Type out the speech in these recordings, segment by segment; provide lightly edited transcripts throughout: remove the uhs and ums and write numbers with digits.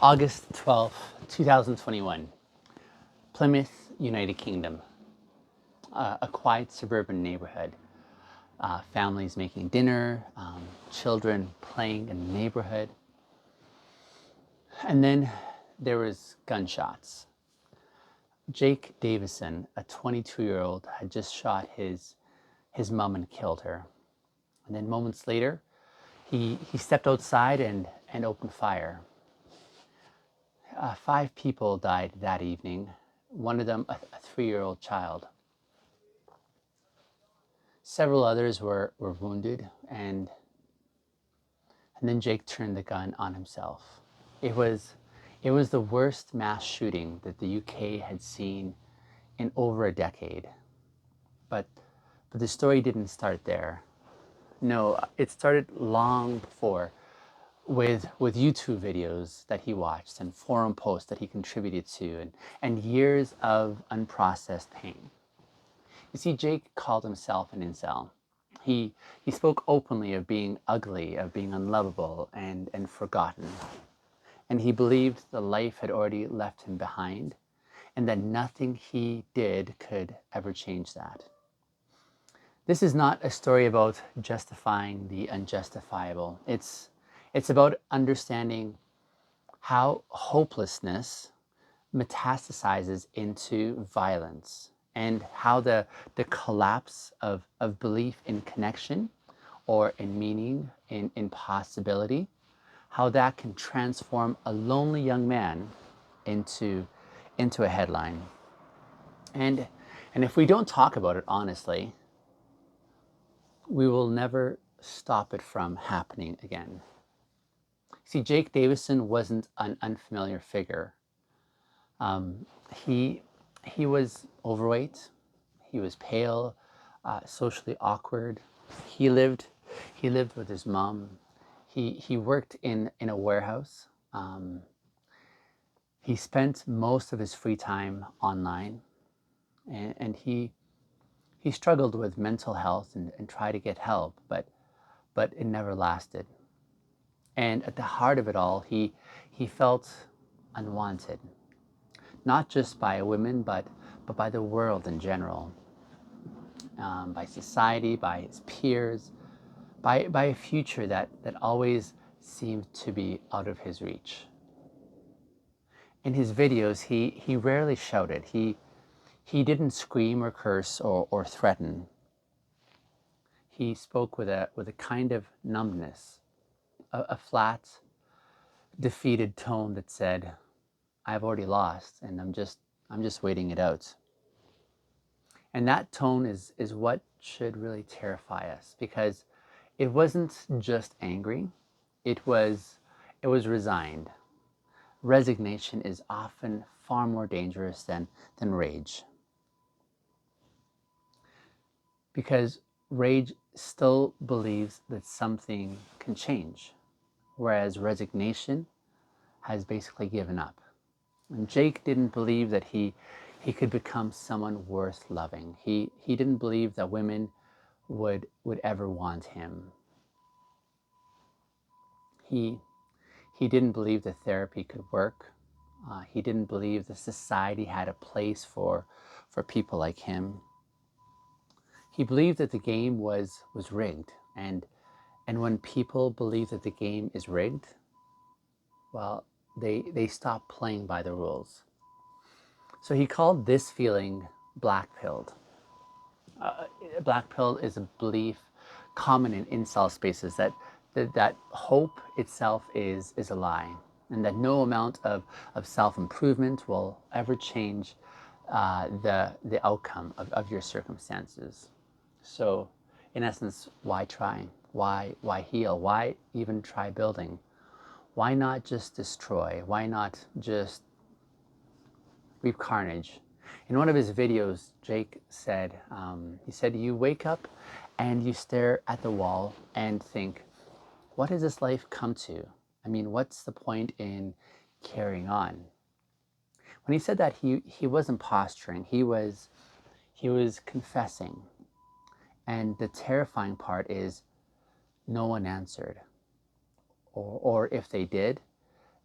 August 12th, 2021, Plymouth, United Kingdom. A quiet suburban neighborhood. Families making dinner, children playing in the neighborhood. And then there was gunshots. Jake Davison, a 22-year-old, had just shot his mom and killed her. And then moments later, he stepped outside and opened fire. 5 people died that evening, one of them a 3-year-old child. Several others were wounded, and then Jake turned the gun on himself. It was the worst mass shooting that the UK had seen in over a decade. But the story didn't start there. No, it started long before, with YouTube videos that he watched and forum posts that he contributed to, and years of unprocessed pain. You see, Jake called himself an incel. He spoke openly of being ugly, of being unlovable and forgotten. And he believed the life had already left him behind, and that nothing he did could ever change that. This is not a story about justifying the unjustifiable. It's about understanding how hopelessness metastasizes into violence, and how the collapse of belief in connection or in meaning, in possibility, how that can transform a lonely young man into a headline. And if we don't talk about it honestly, we will never stop it from happening again. See, Jake Davison wasn't an unfamiliar figure. He was overweight. He was pale, socially awkward. He lived with his mom. He worked in a warehouse. He spent most of his free time online, and he struggled with mental health and tried to get help, but it never lasted. And at the heart of it all, he felt unwanted, not just by women, but by the world in general, by society, by his peers, by a future that always seemed to be out of his reach. In his videos, he rarely shouted. He didn't scream or curse or threaten. He spoke with a kind of numbness, a flat, defeated tone that said, "I've already lost, and I'm just waiting it out." And that tone is what should really terrify us, because it wasn't just angry, it was resigned. Resignation is often far more dangerous than rage, because rage still believes that something can change, whereas resignation has basically given up. And Jake didn't believe that he could become someone worth loving. He didn't believe that women would ever want him. He didn't believe that therapy could work. He didn't believe that society had a place for people like him. He believed that the game was rigged, and when people believe that the game is rigged, well, they stop playing by the rules. So he called this feeling black-pilled. Black-pilled is a belief common in incel spaces that hope itself is a lie, and that no amount of self-improvement will ever change the outcome of your circumstances. So, in essence, why try? Why heal? Why even try building? Why not just destroy? Why not just reap carnage? In one of his videos, Jake said, you wake up and you stare at the wall and think, what has this life come to? I mean, what's the point in carrying on? When he said that, he wasn't posturing. He was confessing. And the terrifying part is no one answered. Or if they did,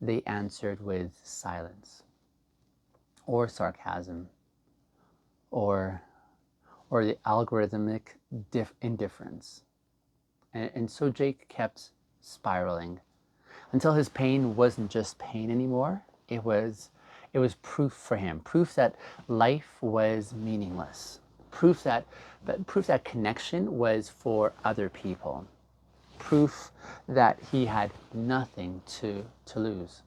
they answered with silence or sarcasm or the algorithmic indifference. And so Jake kept spiraling until his pain wasn't just pain anymore. It was proof for him, proof that life was meaningless, proof that connection was for other people, proof that he had nothing to lose.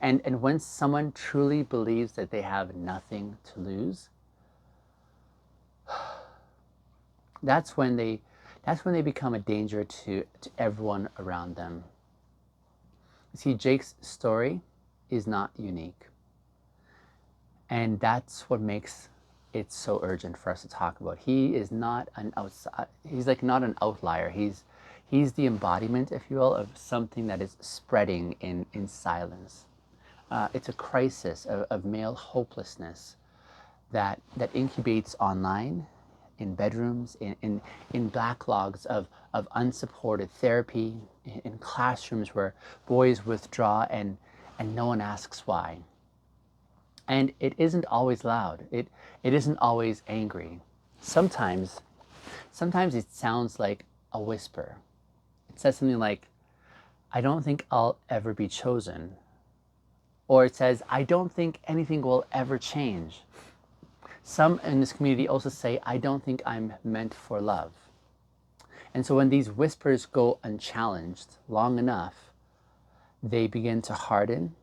And when someone truly believes that they have nothing to lose, that's when they become a danger to everyone around them. See, Jake's story is not unique. And that's what makes it so urgent for us to talk about. He is not an outside, he's like not an outlier. He's the embodiment, if you will, of something that is spreading in silence. It's a crisis of male hopelessness that incubates online, in bedrooms, in backlogs of unsupported therapy, in classrooms where boys withdraw and no one asks why. And it isn't always loud. It isn't always angry. Sometimes it sounds like a whisper. It says something like, I don't think I'll ever be chosen. Or it says, I don't think anything will ever change. Some in this community also say, I don't think I'm meant for love. And so when these whispers go unchallenged long enough, they begin to harden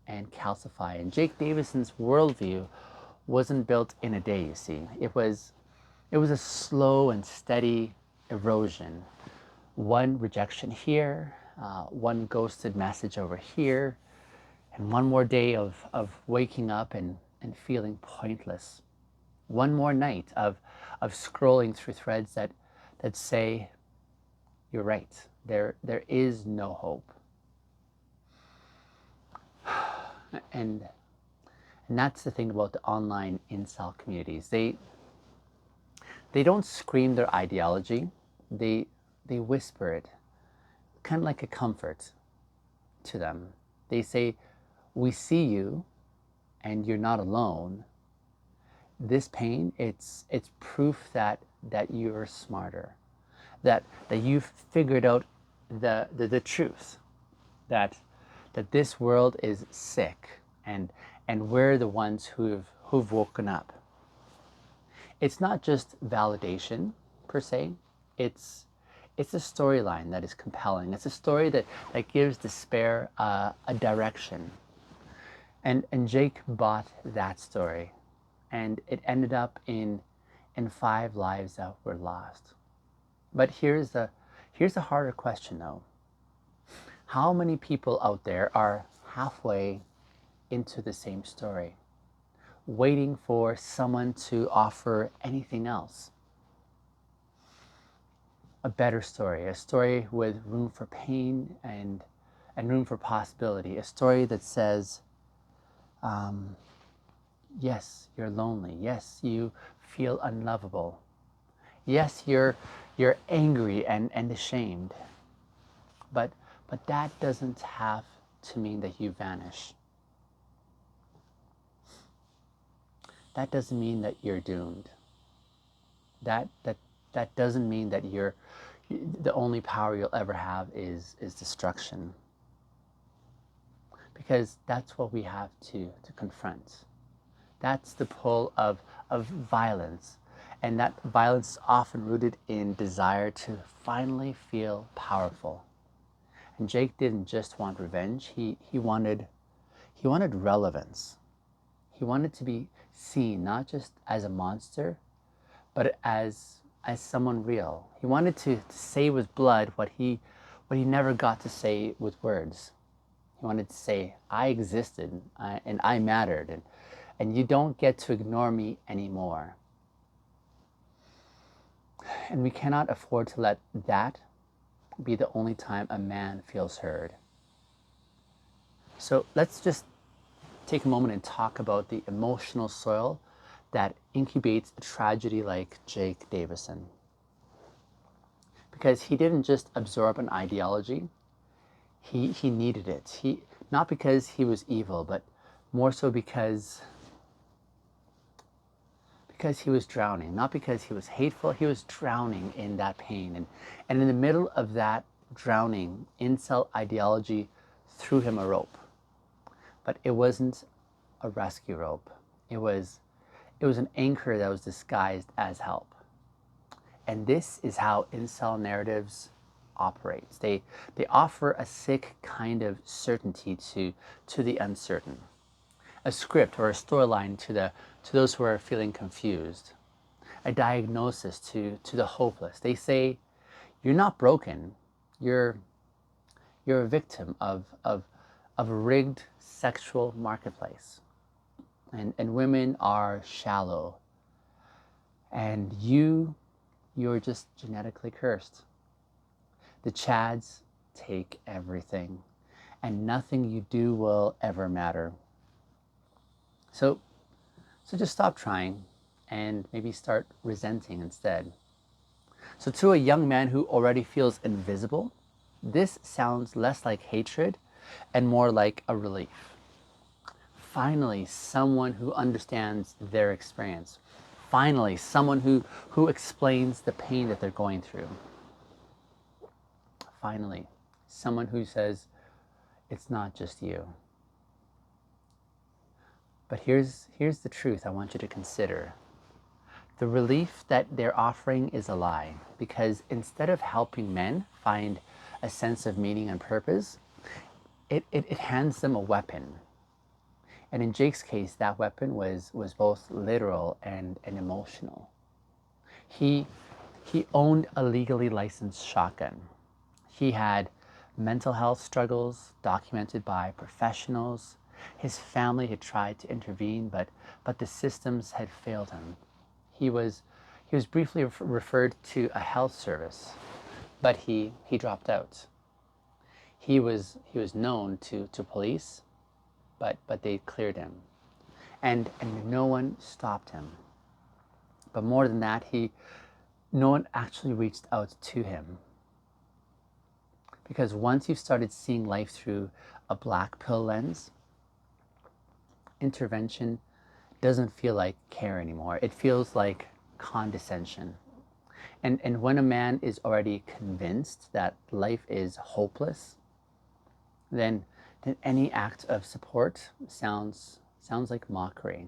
and calcify. And Jake Davison's worldview wasn't built in a day, you see. It was a slow and steady erosion. One rejection here, one ghosted message over here, and one more day of waking up and feeling pointless. One more night of scrolling through threads that say, you're right, there is no hope. And that's the thing about the online incel communities. They don't scream their ideology. They whisper it, kind of like a comfort to them. They say, we see you and you're not alone. This pain, it's proof that you're smarter, that you've figured out the truth, that this world is sick and we're the ones who've woken up. It's not just validation per se. It's a storyline that is compelling. It's a story that gives despair a direction. And Jake bought that story, and it ended up in 5 lives that were lost. But here's the harder question though. How many people out there are halfway into the same story, waiting for someone to offer anything else? A better story, a story with room for pain and room for possibility, a story that says, yes, you're lonely. Yes, you feel unlovable. Yes, you're angry and ashamed. But that doesn't have to mean that you vanish. That doesn't mean that you're doomed. That doesn't mean that the only power you'll ever have is destruction. Because that's what we have to confront. That's the pull of violence. And that violence is often rooted in desire to finally feel powerful. And Jake didn't just want revenge, he wanted relevance. He wanted to be seen not just as a monster, but as someone real. He wanted to say with blood what he never got to say with words. He wanted to say, I existed and I mattered, and you don't get to ignore me anymore. And we cannot afford to let that be the only time a man feels heard. So let's just take a moment and talk about the emotional soil that incubates a tragedy like Jake Davison. Because he didn't just absorb an ideology, he needed it. not because he was evil, but more so because he was drowning, not because he was hateful. He was drowning in that pain. And in the middle of that drowning, incel ideology threw him a rope. But it wasn't a rescue rope. It was an anchor that was disguised as help. And this is how incel narratives operates. They offer a sick kind of certainty to the uncertain, a script or a storyline to those who are feeling confused, a diagnosis to the hopeless. They say, you're not broken, you're a victim of a rigged sexual marketplace. And women are shallow. And you're just genetically cursed. The Chads take everything, and nothing you do will ever matter. So just stop trying and maybe start resenting instead. So to a young man who already feels invisible, this sounds less like hatred and more like a relief. Finally, someone who understands their experience. Finally, someone who explains the pain that they're going through. Finally, someone who says, it's not just you. But here's the truth I want you to consider. The relief that they're offering is a lie, because instead of helping men find a sense of meaning and purpose, it hands them a weapon. And in Jake's case, that weapon was both literal and emotional. He owned a legally licensed shotgun. He had mental health struggles documented by professionals. His family had tried to intervene, but the systems had failed him. He was briefly referred to a health service, but he dropped out. He was known to police, but they cleared him, and no one stopped him. But more than that, no one actually reached out to him. Because once you started seeing life through a black pill lens, intervention doesn't feel like care anymore. It feels like condescension. And when a man is already convinced that life is hopeless, then any act of support sounds like mockery.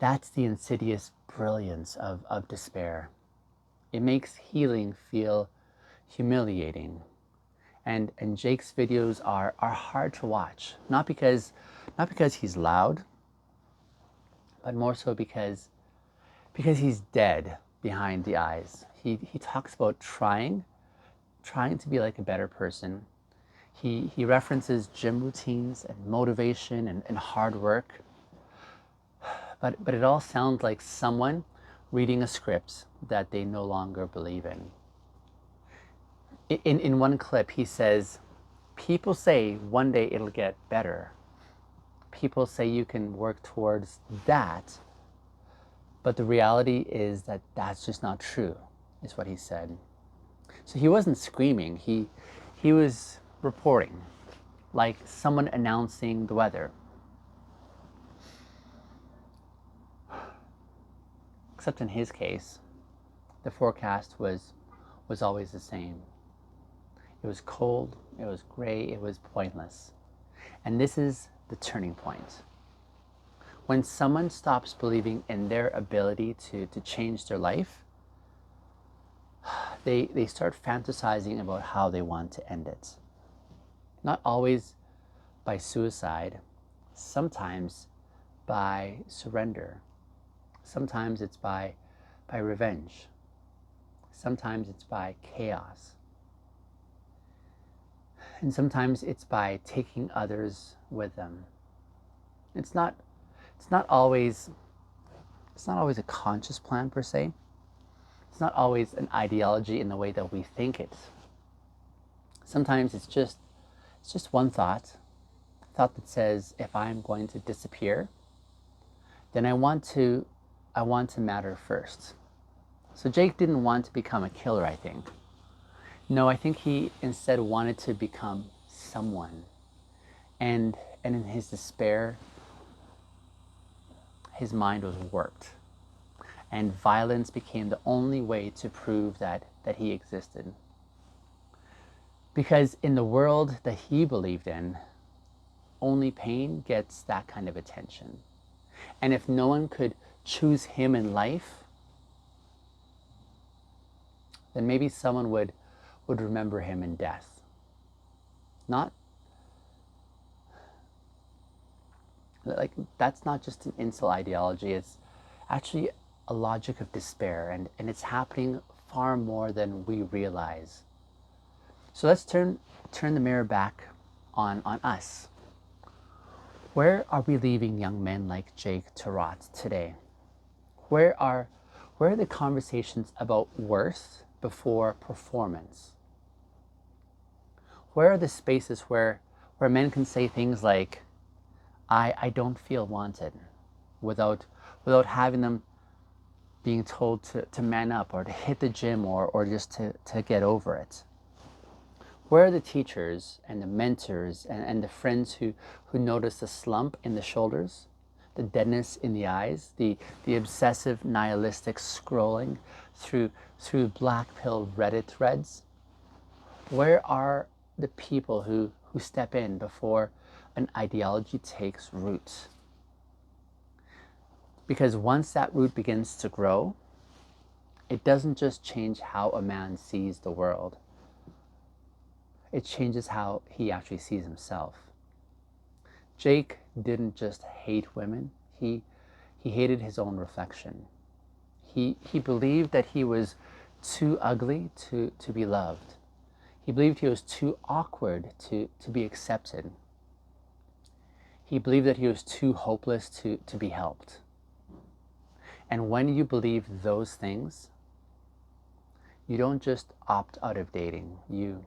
That's the insidious brilliance of despair. It makes healing feel humiliating. And Jake's videos are hard to watch, not because he's loud, but more so because he's dead behind the eyes. He talks about trying to be like a better person. He references gym routines and motivation and hard work. But it all sounds like someone reading a script that they no longer believe in. In one clip, he says, people say one day it'll get better. People say you can work towards that. But the reality is that that's just not true, is what he said. So he wasn't screaming. He was reporting, like someone announcing the weather. Except in his case, the forecast was always the same. It was cold, it was gray, it was pointless. And this is the turning point. When someone stops believing in their ability to change their life, they start fantasizing about how they want to end it. Not always by suicide, sometimes by surrender. Sometimes it's by revenge. Sometimes it's by chaos. And sometimes it's by taking others with them. It's not always a conscious plan per se. It's not always an ideology in the way that we think it. Sometimes it's just one thought that says, if I'm going to disappear, then I want to matter first. So Jake didn't want to become a killer, I think. No, I think he instead wanted to become someone. And in his despair, his mind was warped. And violence became the only way to prove that he existed. Because in the world that he believed in, only pain gets that kind of attention. And if no one could choose him in life, then maybe someone would remember him in death. Not like, that's not just an incel ideology, it's actually a logic of despair, and it's happening far more than we realize. So let's turn the mirror back on us. Where are we leaving young men like Jake to rot today? Where are the conversations about worth before performance? Where are the spaces where men can say things like, I don't feel wanted, without having them being told to man up or to hit the gym or just to get over it? Where are the teachers and the mentors and the friends who notice the slump in the shoulders, the deadness in the eyes, the obsessive nihilistic scrolling through black pill Reddit threads? Where are the people who step in before an ideology takes root? Because once that root begins to grow, it doesn't just change how a man sees the world. It changes how he actually sees himself. Jake didn't just hate women, he hated his own reflection. He believed that he was too ugly to be loved. He believed he was too awkward to be accepted. He believed that he was too hopeless to be helped. And when you believe those things, you don't just opt out of dating, you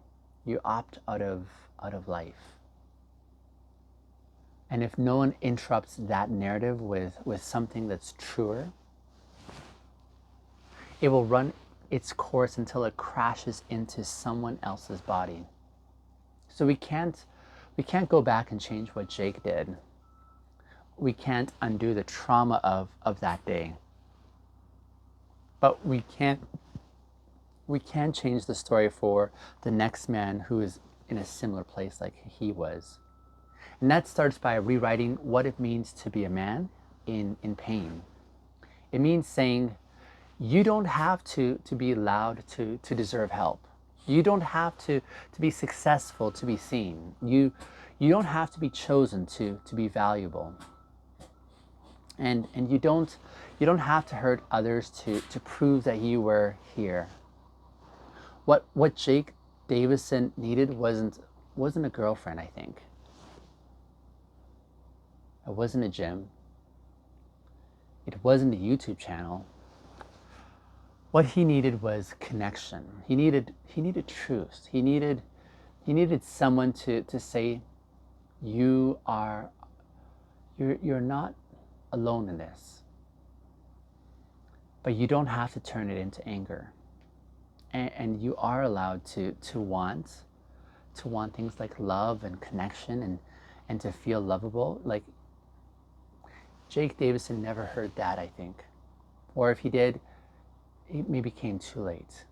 opt out of life. And if no one interrupts that narrative with something that's truer, it will run its course until it crashes into someone else's body. So we can't go back and change what Jake did. We can't undo the trauma of that day. But we can change the story for the next man who is in a similar place like he was. And that starts by rewriting what it means to be a man in pain. It means saying, you don't have to be loud to deserve help. You don't have to be successful to be seen. You don't have to be chosen to be valuable. And you don't have to hurt others to prove that you were here. What Jake Davison needed wasn't a girlfriend, I think. It wasn't a gym. It wasn't a YouTube channel. What he needed was connection. He needed truth. He needed someone to say, you're not alone in this. But you don't have to turn it into anger. And you are allowed to want things like love and connection and to feel lovable. Like, Jake Davison never heard that, I think. Or if he did, it maybe came too late.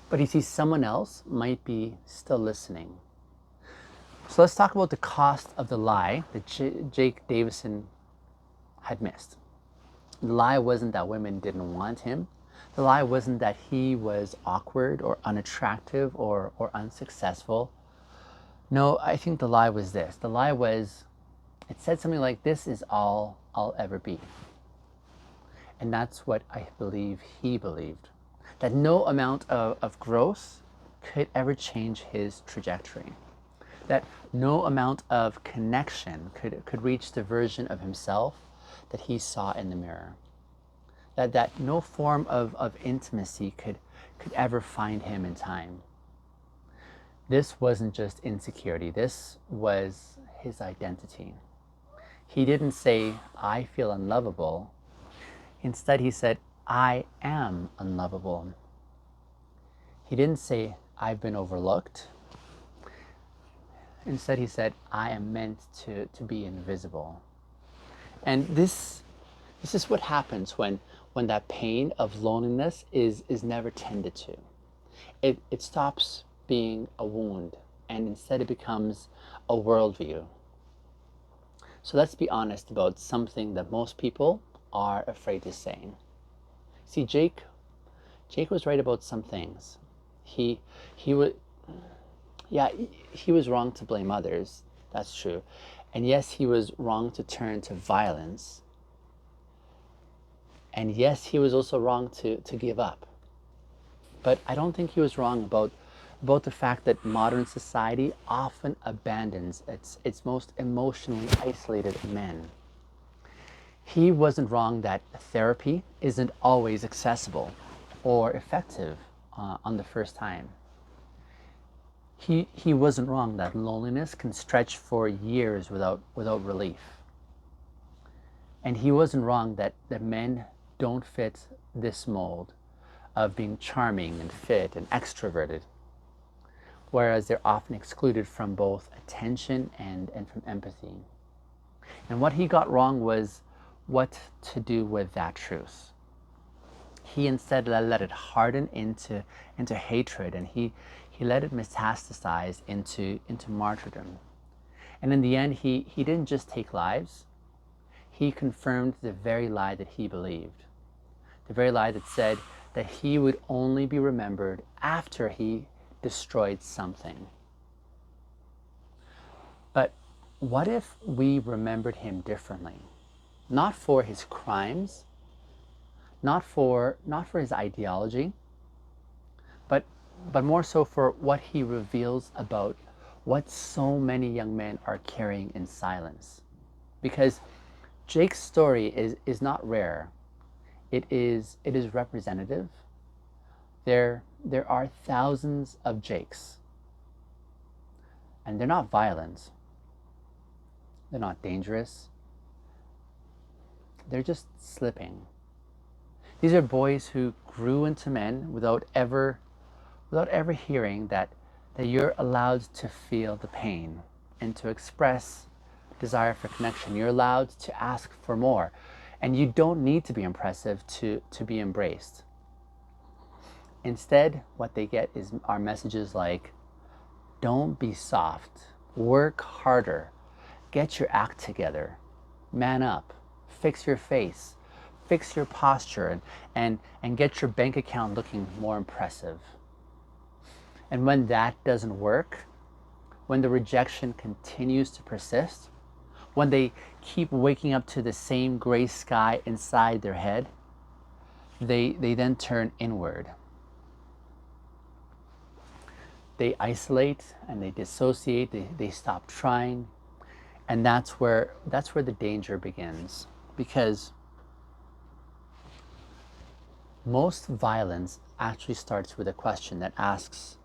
But he sees someone else might be still listening. So let's talk about the cost of the lie that Jake Davison had missed. The lie wasn't that women didn't want him. The lie wasn't that he was awkward or unattractive or unsuccessful. No, I think the lie was this. The lie was, it said something like, this is all I'll ever be. And that's what I believe he believed. That no amount of growth could ever change his trajectory. That no amount of connection could reach the version of himself that he saw in the mirror. That no form of intimacy could ever find him in time. This wasn't just insecurity. This was his identity. He didn't say, I feel unlovable. Instead, he said, I am unlovable. He didn't say, I've been overlooked. Instead, he said, I am meant to be invisible. And this is what happens when that pain of loneliness is never tended to. It stops being a wound, and instead it becomes a worldview. So let's be honest about something that most people are afraid to say. See, Jake was right about some things. He was, yeah, he was wrong to blame others. That's true. And yes, he was wrong to turn to violence. And yes, he was also wrong to give up. But I don't think he was wrong about the fact that modern society often abandons its most emotionally isolated men. He wasn't wrong that therapy isn't always accessible or effective on the first time. He wasn't wrong that loneliness can stretch for years without relief. And he wasn't wrong that men don't fit this mold of being charming and fit and extroverted, whereas they're often excluded from both attention and from empathy. And what he got wrong was what to do with that truth. He instead let it harden into hatred, and he let it metastasize into martyrdom. And in the end, he didn't just take lives, he confirmed the very lie that he believed. The very lie that said that he would only be remembered after he destroyed something. But what if we remembered him differently? Not for his crimes, not for his ideology, but more so for what he reveals about what so many young men are carrying in silence. Because Jake's story is not rare. It is representative. There are thousands of Jakes, and they're not violent. They're not dangerous. They're just slipping. These are boys who grew into men without ever hearing that you're allowed to feel the pain and to express desire for connection. You're allowed to ask for more, and you don't need to be impressive to be embraced. Instead, what they get are messages like, don't be soft, work harder, get your act together, man up, fix your face, fix your posture, and get your bank account looking more impressive. And when that doesn't work, when the rejection continues to persist, when they keep waking up to the same gray sky inside their head, they then turn inward. They isolate and they dissociate, they stop trying, and that's where the danger begins. Because most violence actually starts with a question that asks,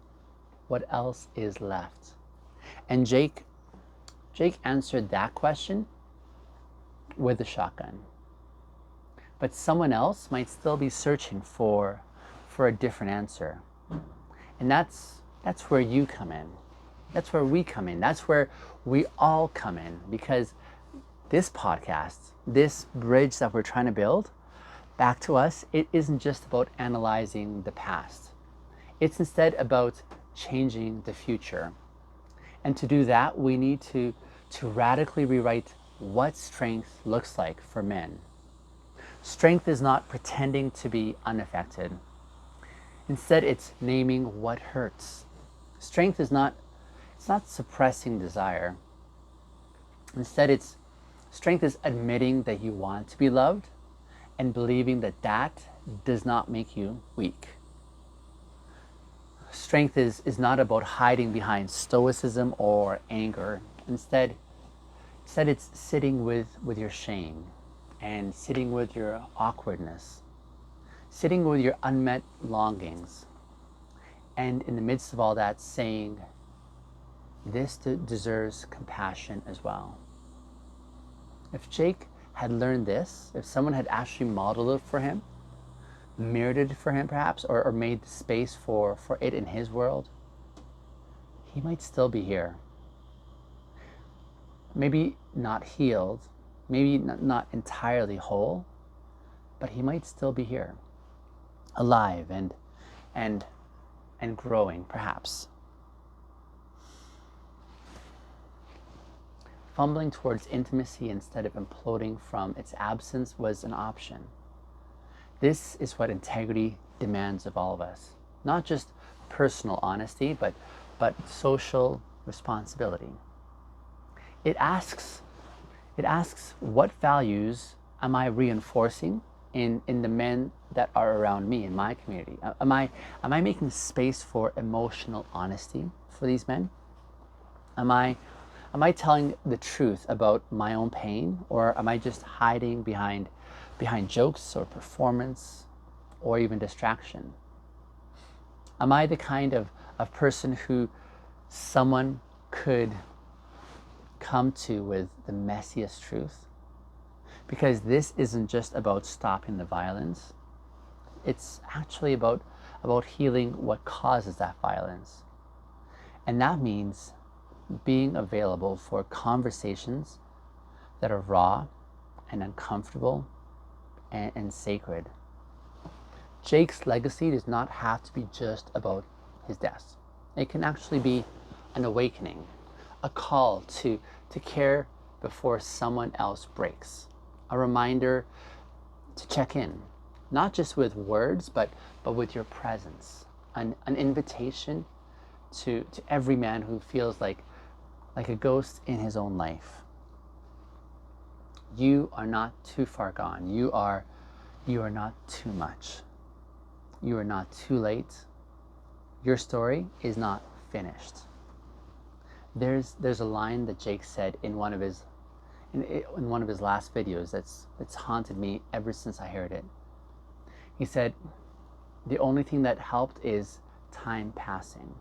what else is left? And Jake answered that question with a shotgun. But someone else might still be searching for a different answer. And that's where you come in. That's where we come in. That's where we all come in, because this podcast, this bridge that we're trying to build back to us, it isn't just about analyzing the past. It's instead about changing the future. And to do that, we need to radically rewrite what strength looks like for men. Strength is not pretending to be unaffected. Instead, it's naming what hurts. Strength is not suppressing desire. Instead, strength is admitting that you want to be loved and believing that does not make you weak. Strength is not about hiding behind stoicism or anger. Instead it's sitting with your shame and sitting with your awkwardness, sitting with your unmet longings, and in the midst of all that saying, this deserves compassion as well. If Jake had learned this, if someone had actually modeled it for him, mirrored it for him perhaps, or made space for it in his world, he might still be here. maybe not healed, maybe not entirely whole, but he might still be here, alive and and growing, perhaps. Fumbling towards intimacy instead of imploding from its absence was an option. This is what integrity demands of all of us. Not just personal honesty, but social responsibility. It asks what values am I reinforcing in the men that are around me in my community? Am I making space for emotional honesty for these men? Am I telling the truth about my own pain, or am I just hiding behind jokes or performance or even distraction? Am I the kind of person who someone could come to with the messiest truth? Because this isn't just about stopping the violence. It's actually about healing what causes that violence. And that means being available for conversations that are raw and uncomfortable and sacred. Jake's legacy does not have to be just about his death. It can actually be an awakening, a call to care before someone else breaks, a reminder to check in, not just with words, but with your presence, an invitation to every man who feels like a ghost in his own life. You are not too far gone. You are not too much. You are not too late. Your story is not finished. There's a line that Jake said in one of his last videos that's haunted me ever since I heard it. He said, "The only thing that helped is time passing."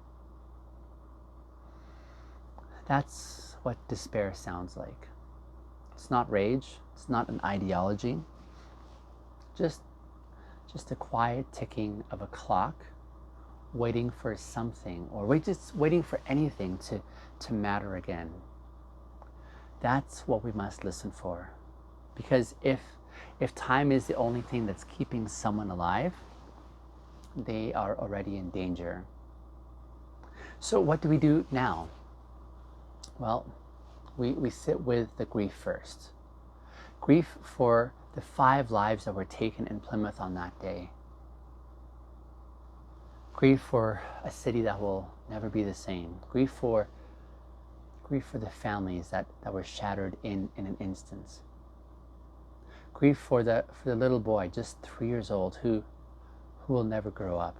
That's what despair sounds like. It's not rage, it's not an ideology, just a quiet ticking of a clock, waiting for something, or just waiting for anything to matter again. That's what we must listen for. Because if time is the only thing that's keeping someone alive, they are already in danger. So what do we do now? Well, we sit with the grief first. Grief for the 5 lives that were taken in Plymouth on that day. Grief for a city that will never be the same. Grief for the families that were shattered in an instant. Grief for the little boy, just 3 years old, who will never grow up.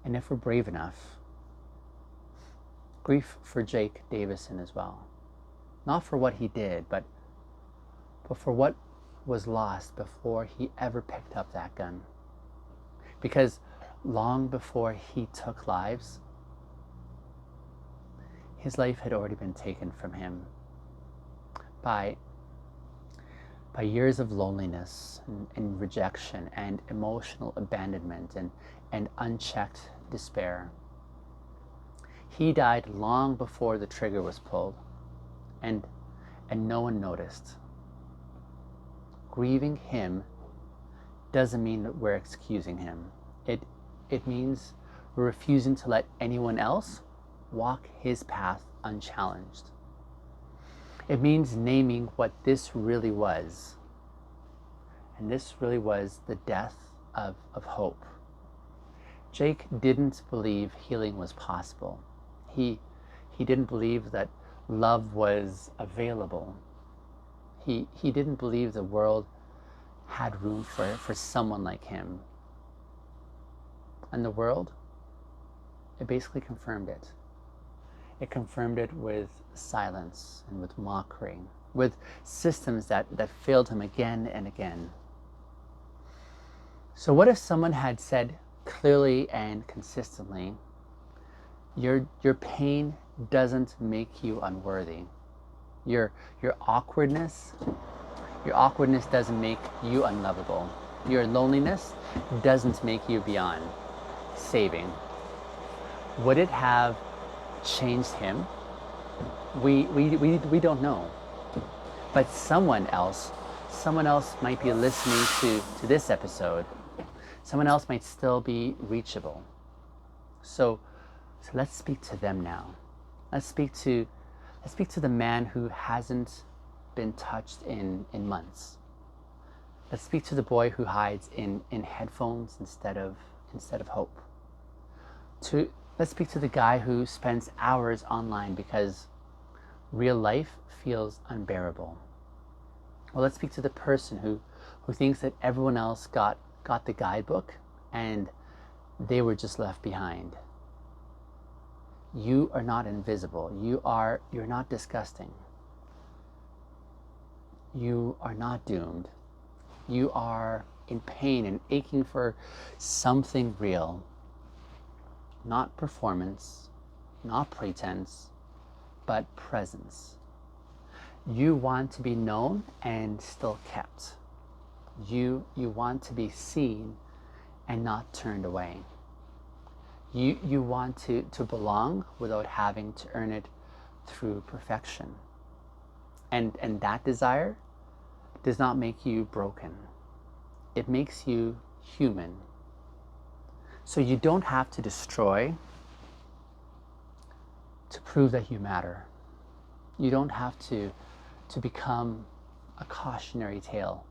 And if we're brave enough, grief for Jake Davison as well. Not for what he did, but for what was lost before he ever picked up that gun. Because long before he took lives, his life had already been taken from him by years of loneliness and rejection and emotional abandonment and unchecked despair. He died long before the trigger was pulled, and no one noticed. Grieving him doesn't mean that we're excusing him. It means we're refusing to let anyone else walk his path unchallenged. It means naming what this really was. And this really was the death of hope. Jake didn't believe healing was possible. He didn't believe that love was available. He didn't believe the world had room for someone like him. And the world, it basically confirmed it. It confirmed it with silence and with mockery, with systems that failed him again and again. So what if someone had said clearly and consistently, your pain doesn't make you unworthy. Your awkwardness doesn't make you unlovable. Your loneliness doesn't make you beyond saving. Would it have changed him? We don't know. But someone else might be listening to this episode. Someone else might still be reachable. So let's speak to them now. Let's speak to the man who hasn't been touched in months. Let's speak to the boy who hides in headphones instead of hope. Let's speak to the guy who spends hours online because real life feels unbearable. Well, let's speak to the person who thinks that everyone else got the guidebook and they were just left behind. You are not invisible. You're not disgusting. You are not doomed. You are in pain and aching for something real. Not performance, not pretense, but presence. You want to be known and still kept. You want to be seen and not turned away. You want to belong without having to earn it through perfection. And that desire does not make you broken. It makes you human. So you don't have to destroy to prove that you matter. You don't have to become a cautionary tale.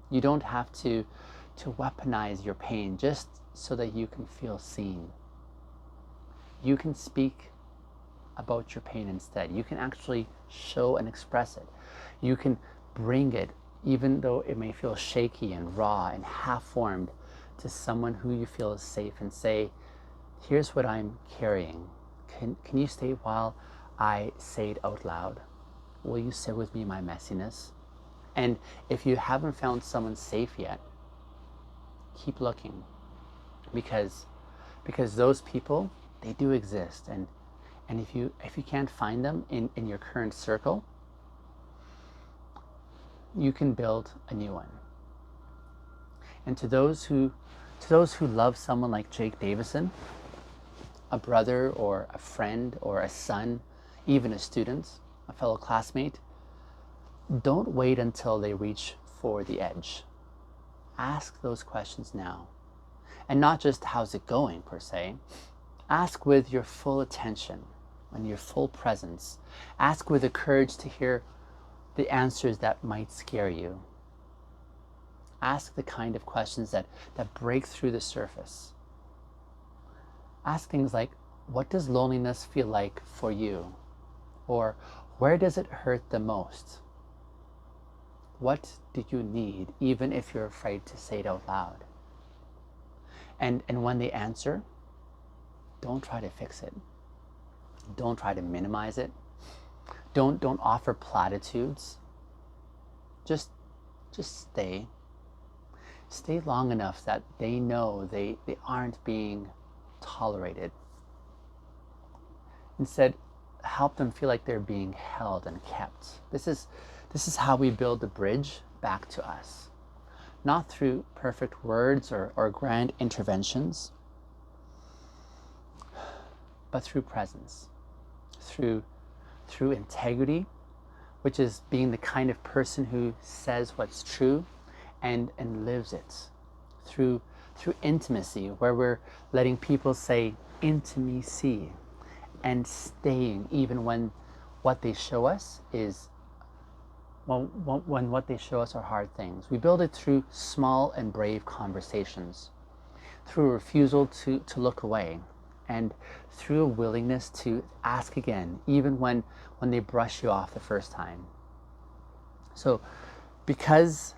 You don't have to weaponize your pain just so that you can feel seen. You can speak about your pain instead. You can actually show and express it. You can bring it, even though it may feel shaky and raw and half-formed, to someone who you feel is safe and say, here's what I'm carrying. Can you stay while I say it out loud? Will you sit with me in my messiness? And if you haven't found someone safe yet, keep looking, because those people, they do exist. And if you can't find them in your current circle, you can build a new one. And to those who love someone like Jake Davison, a brother or a friend or a son, even a student, a fellow classmate, don't wait until they reach for the edge. Ask those questions now. And not just how's it going per se. Ask with your full attention and your full presence. Ask with the courage to hear the answers that might scare you. Ask the kind of questions that break through the surface. Ask things like, what does loneliness feel like for you? Or where does it hurt the most? What do you need, even if you're afraid to say it out loud? And when they answer, don't try to fix it. Don't try to minimize it. Don't offer platitudes. Just stay. Stay long enough that they know they aren't being tolerated. Instead, help them feel like they're being held and kept. This is how we build the bridge back to us. Not through perfect words or grand interventions, but through presence, through integrity, which is being the kind of person who says what's true and lives it, through intimacy, where we're letting people say intimacy, and staying even when what they show us is, when what they show us are hard things. We build it through small and brave conversations, through a refusal to look away, and through a willingness to ask again, even when they brush you off the first time. So, because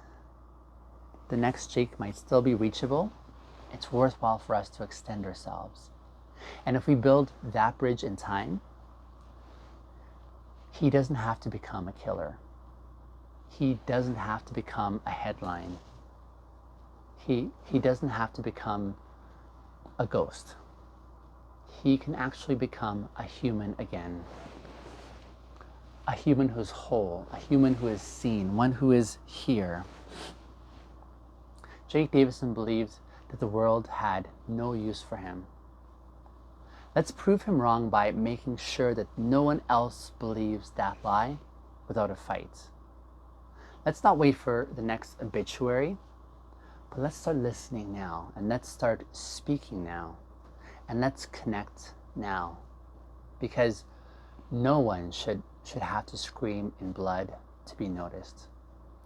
the next Jake might still be reachable, it's worthwhile for us to extend ourselves. And if we build that bridge in time, he doesn't have to become a killer. He doesn't have to become a headline. He doesn't have to become a ghost. He can actually become a human again. A human who's whole, a human who is seen, one who is here. Jake Davison believed that the world had no use for him, Let's prove him wrong by making sure that no one else believes that lie without a fight. Let's not wait for the next obituary, but let's start listening now, and let's start speaking now, and let's connect now. Because no one should have to scream in blood to be noticed.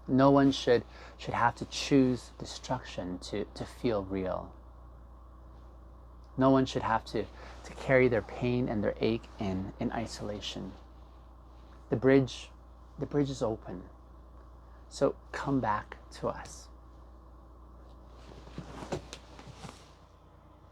No one should have to choose destruction to feel real. No one should have to carry their pain and their ache in isolation. The bridge is open. So come back to us.